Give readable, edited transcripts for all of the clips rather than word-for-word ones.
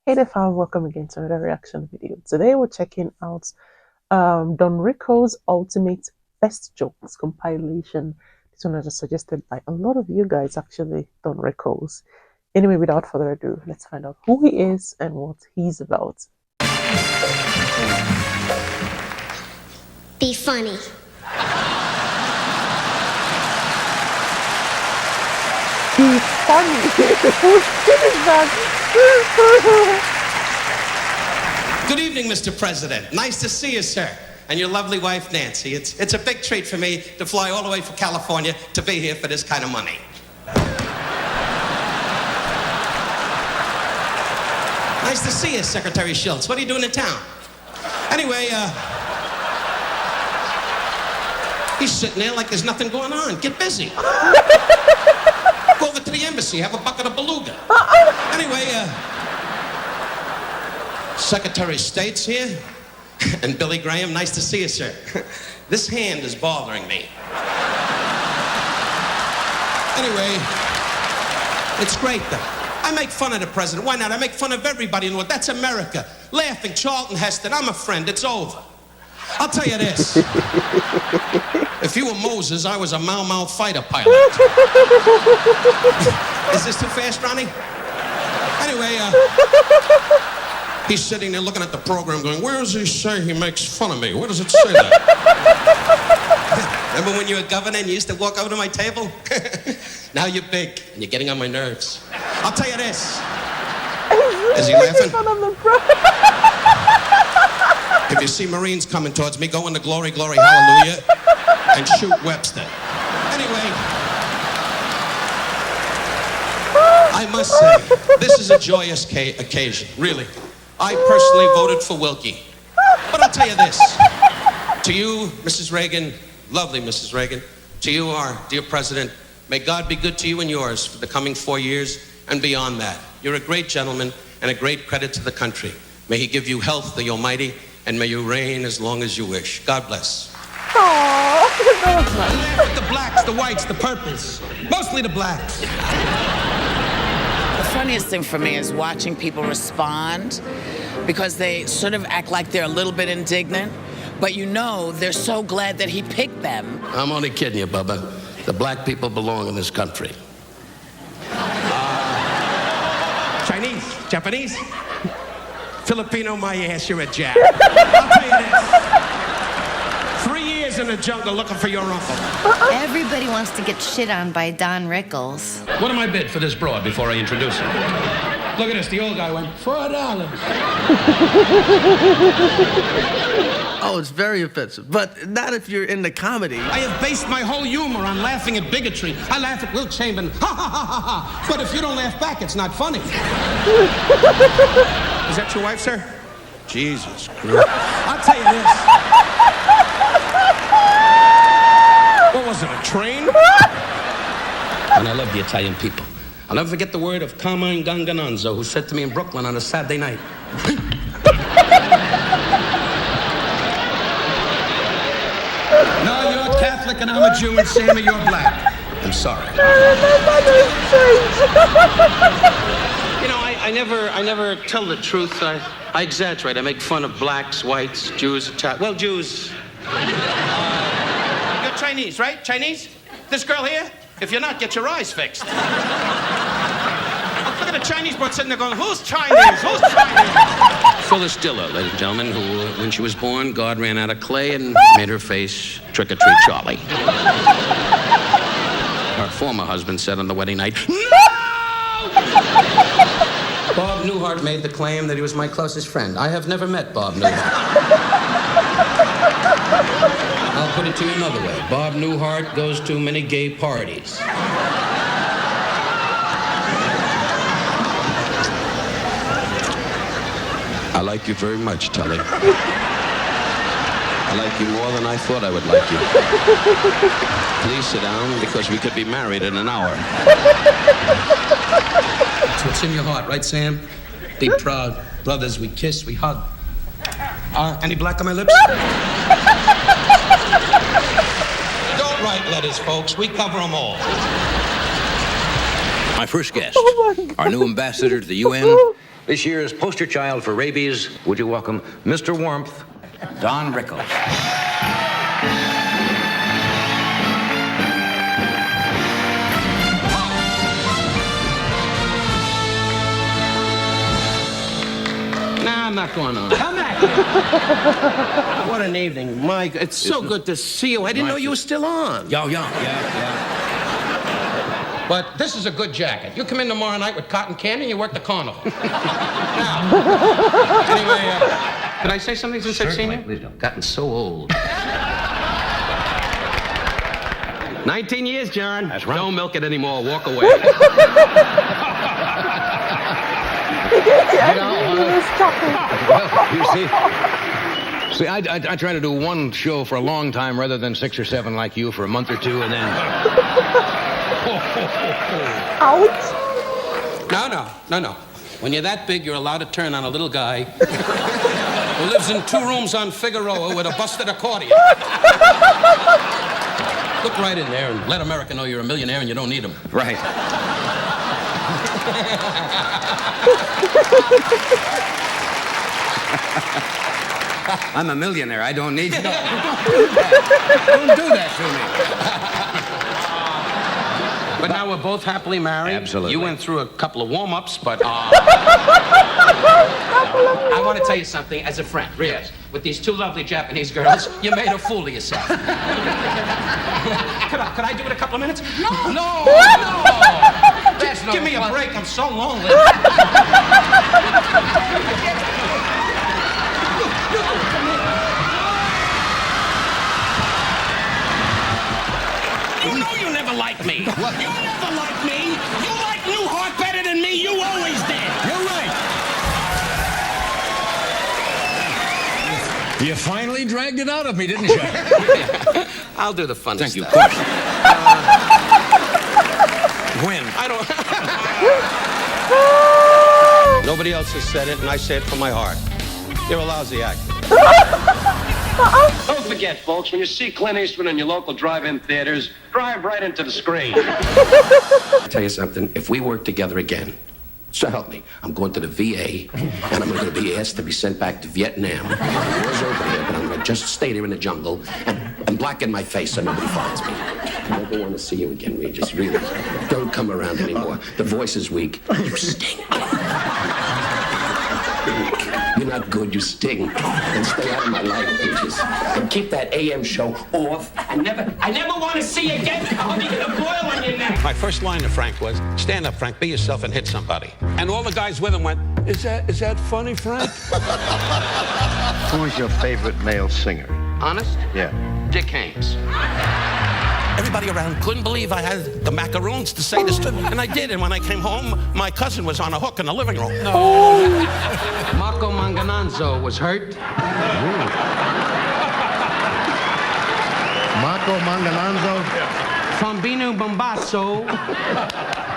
Hey there fam, welcome again to another reaction video. Today we're checking out Don Rickles' Ultimate Best Jokes compilation. This one was suggested by a lot of you guys actually, Don Rickles. Anyway, without further ado, let's find out who he is and what he's about. Be funny. Be funny. Whose kid is that? Good evening, Mr. President. Nice to see you, sir. And your lovely wife, Nancy. It's a big treat for me to fly all the way from California to be here for this kind of money. Nice to see you, Secretary Schultz. What are you doing in town? Anyway, he's sitting there like there's nothing going on. Get busy. Go over to the embassy, have a bucket of beluga. Anyway, Secretary of State's here. And Billy Graham, nice to see you, sir. This hand is bothering me. Anyway, it's great, though. I make fun of the president. Why not? I make fun of everybody in the world. That's America. Laughing, Charlton Heston. I'm a friend. It's over. I'll tell you this. If you were Moses, I was a Mau Mau fighter pilot. Is this too fast, Ronnie? Anyway, he's sitting there looking at the program going, where does he say he makes fun of me? Where does it say that? Remember when you were governor and you used to walk over to my table? Now you're big and you're getting on my nerves. I'll tell you this. Is he laughing? If you see Marines coming towards me, go into glory, glory, hallelujah, and shoot Webster. Anyway, I must say, this is a joyous occasion, really. I personally voted for Wilkie. But I'll tell you this. To you, Mrs. Reagan, lovely Mrs. Reagan, to you, our dear president, may God be good to you and yours for the coming 4 years and beyond that. You're a great gentleman and a great credit to the country. May he give you health, the Almighty, and may you reign as long as you wish. God bless. Aww, that was nice. The blacks, the whites, the purples, mostly the blacks. The funniest thing for me is watching people respond because they sort of act like they're a little bit indignant, but you know they're so glad that he picked them. I'm only kidding you, Bubba. The black people belong in this country. Chinese, Japanese, Filipino, my ass, you're a jack. I'll tell you this. 3 years in the jungle looking for your uncle. Everybody wants to get shit on by Don Rickles. What am I bid for this broad before I introduce her? Look at this, the old guy went, $4. Oh, it's very offensive, but not if you're into comedy. I have based my whole humor on laughing at bigotry. I laugh at Will Chamberlain, ha ha ha ha ha. But if you don't laugh back, it's not funny. Is that your wife, sir? Jesus Christ. I'll tell you this. What was it, a train? And I love the Italian people. I'll never forget the word of Carmine Ganganonzo, who said to me in Brooklyn on a Saturday night, no, you're Catholic and I'm a Jew and Sammy, you're black. I'm sorry. You know, I never tell the truth. I exaggerate. I make fun of blacks, whites, Jews, well, Jews. You're Chinese, right? Chinese? This girl here? If you're not, get your eyes fixed. Look at the Chinese boy sitting there going, who's Chinese? Who's Chinese? Phyllis Diller, ladies and gentlemen, who, when she was born, God ran out of clay and made her face trick-or-treat Charlie. Her former husband said on the wedding night, no! Bob Newhart made the claim that he was my closest friend. I have never met Bob Newhart. I'll put it to you another way. Bob Newhart goes to many gay parties. I like you very much, Tully. I like you more than I thought I would like you. Please sit down, because we could be married in an hour. That's what's in your heart, right, Sam? Be proud. Brothers, we kiss, we hug. Any black on my lips? Don't write letters, folks. We cover them all. My first guest, our new ambassador to the UN, This year's poster child for rabies, would you welcome Mr. Warmth, Don Rickles. Nah, I'm not going on. Come back here. What an evening, Mike. It's so good to see you. I didn't know you were still on. Yeah. But this is a good jacket. You come in tomorrow night with cotton candy and you work the carnival. Now, anyway, did I say something since I've seen you? Please don't. Gotten so old. 19 years, John. That's right. Don't milk it anymore. Walk away. You see, I try to do one show for a long time rather than 6 or 7 like you for a month or two, and then. Ouch. No. When you're that big, you're allowed to turn on a little guy who lives in 2 rooms on Figueroa with a busted accordion. Look right in there and let America know you're a millionaire and you don't need him. Right. I'm a millionaire. I don't need you. Don't do that to me. But now we're both happily married. Absolutely. You went through a couple of warm-ups, but I want to tell you something as a friend. Really. Yes. With these 2 lovely Japanese girls, you made a fool of yourself. Could I do it a couple of minutes? No. That's no Give me fun. a break. I'm so lonely. You know you never liked me. What? You never liked me. You like Newhart better than me. You always did. You're right. You finally dragged it out of me, didn't you? I'll do the fun Thank you. stuff. When? I don't. Nobody else has said it, and I say it from my heart. You're a lousy actor. Don't forget, folks, when you see Clint Eastwood in your local drive-in theaters, drive right into the screen. I'll tell you something. If we work together again, so help me, I'm going to the VA, and I'm going to be asked to be sent back to Vietnam. War's over here, but I'm going to just stay there in the jungle and blacken my face so nobody finds me. I never want to see you again, Regis, really. Don't come around anymore. The voice is weak. You stink. You're not good, you stink. And stay out of my life, Regis. And keep that AM show off. I never want to see you again. I'll be gonna boil on your neck. My first line to Frank was, stand up, Frank, be yourself and hit somebody. And all the guys with him went, is that funny, Frank? Who's your favorite male singer? Honest? Yeah. Dick Haynes. Everybody around couldn't believe I had the macaroons to say this to me. And I did. And when I came home, my cousin was on a hook in the living room. No. Marco Mangananzo was hurt. Marco Mangananzo? Fambino Bombasso.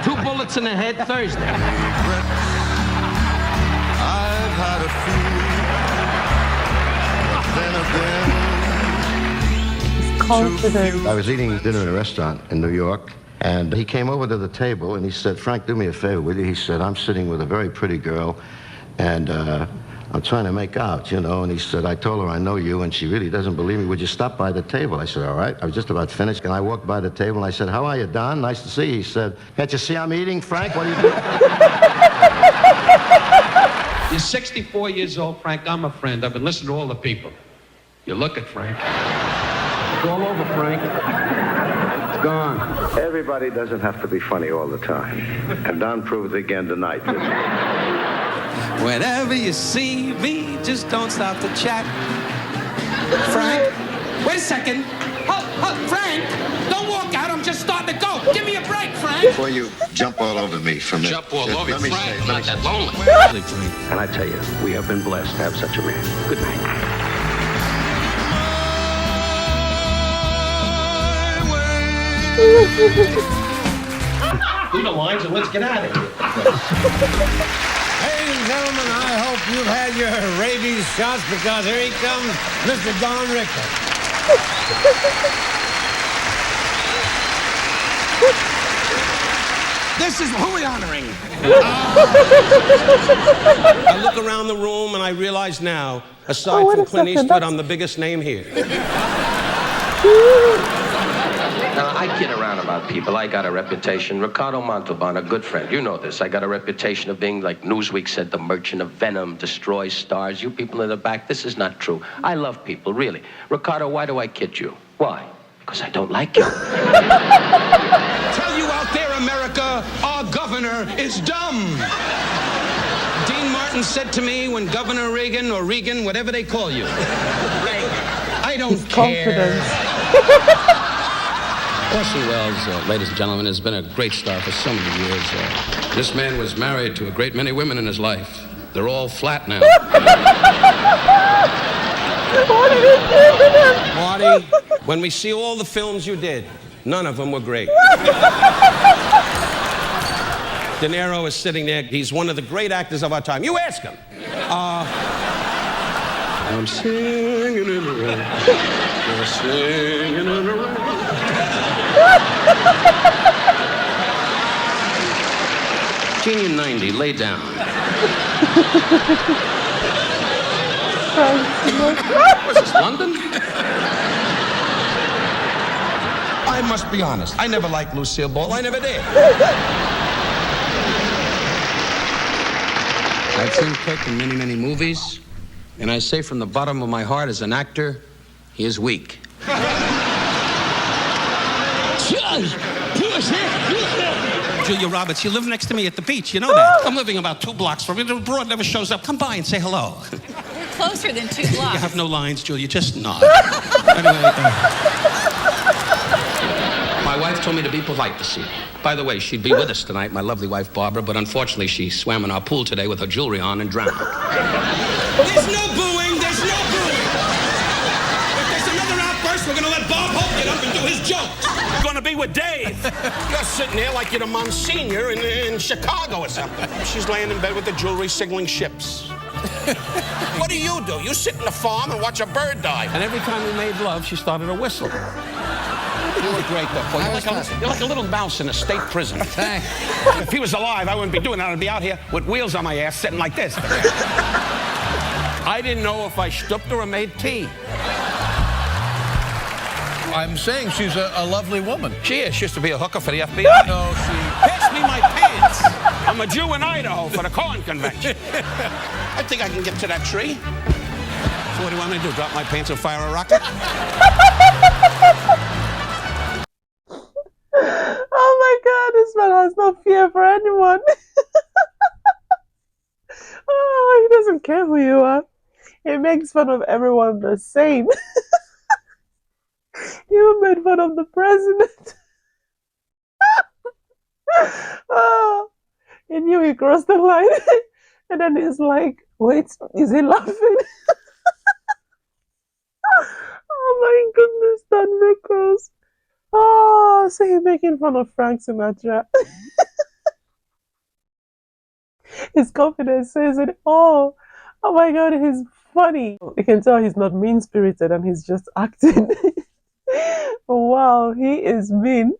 2 bullets in the head Thursday. I've had a few, then again. Confident. I was eating dinner in a restaurant in New York, and he came over to the table and he said, Frank, do me a favor, will you? He said, I'm sitting with a very pretty girl, and I'm trying to make out, you know. And he said, I told her I know you, and she really doesn't believe me. Would you stop by the table? I said, all right. I was just about finished, and I walked by the table, and I said, how are you, Don? Nice to see you. He said, can't you see I'm eating, Frank? What are you doing? You're 64 years old, Frank. I'm a friend. I've been listening to all the people. You look at Frank. It's all over, Frank. It's gone. Everybody doesn't have to be funny all the time. And Don proved it again tonight. Whenever you see me, just don't stop to chat. Frank, wait a second. Oh, Frank, don't walk out. I'm just starting to go. Give me a break, Frank. Before you jump all over me for a minute. Jump all over you, let me Frank. say- Not that lonely. And I tell you, we have been blessed to have such a man. Good night. Do the lines and let's get out of here. Ladies and gentlemen, I hope you've had your rabies shots because here he comes, Mr. Don Rickles. This is who we honoring. I look around the room and I realize now, aside from Clint Eastwood, I'm the biggest name here. Now, I kid around about people. I got a reputation. Ricardo Montalban, a good friend. You know this. I got a reputation of being, like Newsweek said, the merchant of venom, destroys stars. You people in the back, this is not true. I love people, really. Ricardo, why do I kid you? Why? Because I don't like you. Tell you out there, America, our governor is dumb. Dean Martin said to me when Governor Reagan, or Reagan, whatever they call you, I don't care. Orson Welles, ladies and gentlemen, has been a great star for so many years. This man was married to a great many women in his life. They're all flat now. Marty, when we see all the films you did, none of them were great. De Niro is sitting there. He's one of the great actors of our time. You ask him. I'm singing in the rain. I'm singing in the rain. Genie 90, lay down. Was this London? I must be honest. I never liked Lucille Ball. I never did. I've seen Kirk in many, many movies, and I say from the bottom of my heart, as an actor, he is weak. Julia Roberts, you live next to me at the beach. You know that. I'm living about 2 blocks from you. The broad never shows up. Come by and say hello. We're closer than 2 blocks. You have no lines, Julia. Just nod. Anyway, My wife told me to be polite this evening. By the way, she'd be with us tonight, my lovely wife, Barbara, but unfortunately she swam in our pool today with her jewelry on and drowned. there's no booing. There's no booing. If there's another outburst, we're going to let Bob Hope get up and do his jokes. We're going to be with Dave. You're sitting there like you're the Monsignor in Chicago or something. She's laying in bed with the jewelry signaling ships. What do? You sit in the farm and watch a bird die. And every time we made love, she started to whistle. You were great, though, Paul. You're like a little mouse in a state prison. Thanks. If he was alive, I wouldn't be doing that. I'd be out here with wheels on my ass, sitting like this. I didn't know if I stooped or made tea. I'm saying she's a lovely woman. She is. She used to be a hooker for the FBI. No, she... Pass me my pants. I'm a Jew in Idaho for the corn convention. I think I can get to that tree. So what do you want me to do, drop my pants and fire a rocket? Oh my God, this man has no fear for anyone. Oh, he doesn't care who you are. He makes fun of everyone the same. He even made fun of the president. Oh, he knew he crossed the line. And then he's like, wait, is he laughing? Oh my goodness, Don Rickles. Oh, so he's making fun of Frank Sinatra. His confidence says it all. Oh my God, he's funny. You can tell he's not mean-spirited and he's just acting. Wow, he is mean.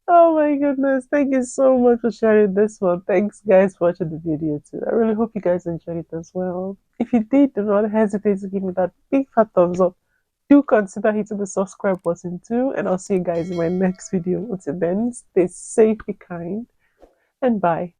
Oh my goodness, thank you so much for sharing this one. Thanks guys for watching the video too. I really hope you guys enjoyed it as well. If you did, do not hesitate to give me that big fat thumbs up. Do consider hitting the subscribe button too, and I'll see you guys in my next video. Until then, stay safe, be kind, and bye.